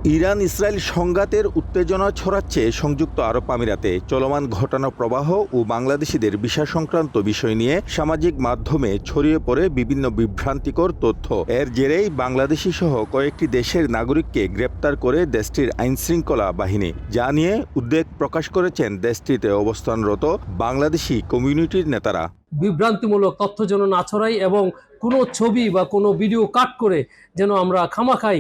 Iran Israel সংঘাতের উত্তেজনা ছড়াচ্ছে সংযুক্ত আরব আমিরাতে। চলমান ঘটনা প্রবাহ ও বাংলাদেশিদের ভিসা সংক্রান্ত বিষয় নিয়ে সামাজিক মাধ্যমে ছড়িয়ে পড়ে বিভিন্ন বিভ্রান্তিকর তথ্য। এর জেরেই বাংলাদেশি সহ কয়েকটি দেশের নাগরিককে গ্রেপ্তার করে দেশটির আইনশৃঙ্খলা বাহিনী, যা নিয়ে উদ্বেগ প্রকাশ করেছেন দেশটিতে অবস্থানরত বাংলাদেশি কমিউনিটির নেতারা। বিভ্রান্তিমূলক তথ্য যেন না ছড়াই এবং কোনো ছবি বা কোনো ভিডিও কাট করে যেন আমরা খামাখাই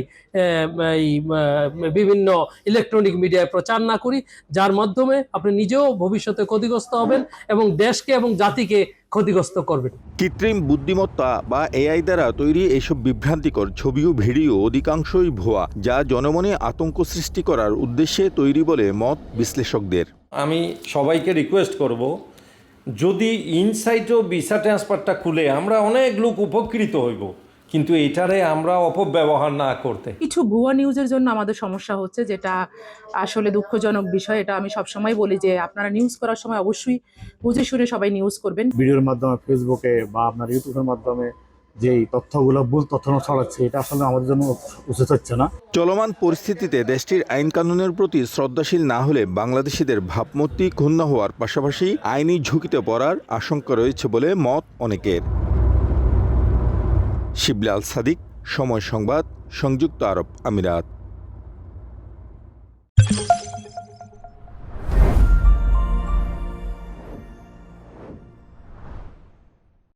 বিভিন্ন ইলেকট্রনিক মিডিয়ায় প্রচার না করি, যার মাধ্যমে আপনি নিজেও ভবিষ্যতে ক্ষতিগ্রস্ত হবেন এবং দেশকে এবং জাতিকে ক্ষতিগ্রস্ত করবেন। কৃত্রিম বুদ্ধিমত্তা বা এআই দ্বারা তৈরি এইসব বিভ্রান্তিকর ছবি ও ভিডিও অধিকাংশই ভুয়া, যা জনমনে আতঙ্ক সৃষ্টি করার উদ্দেশ্যে তৈরি বলে মত বিশ্লেষকদের। আমি সবাইকে রিকোয়েস্ট করব, যদি ইনসাইটও ভিসা ট্রান্সফারটা খুলে আমরা অনেক লোক উপকৃত হইব, কিন্তু এটারে আমরা অপব্যবহার না করতে। কিছু ভুয়া নিউজের জন্য আমাদের সমস্যা হচ্ছে, যেটা আসলে দুঃখজনক বিষয়। এটা আমি সবসময় বলি যে আপনারা নিউজ করার সময় অবশ্যই বুঝে শুনে সবাই নিউজ করবেন। ভিডিওর মাধ্যমে ফেসবুকে বা আপনার ইউটিউবের মাধ্যমে যেই তথ্যগুলো ভুল তথ্য ছড়াচ্ছে, এটা আসলে আমাদের জন্য উচিত হচ্ছে না। চলমান পরিস্থিতিতে দেশটির আইন কানুনের প্রতি শ্রদ্ধাশীল না হলে বাংলাদেশিদের ভাবমূর্তি ক্ষুণ্ণ হওয়ার পাশাপাশি আইনি ঝুঁকিতে পড়ার আশঙ্কা রয়েছে বলে মত অনেকের। শিবলি আল সাদিক, সময় সংবাদ, সংযুক্ত আরব আমিরাত।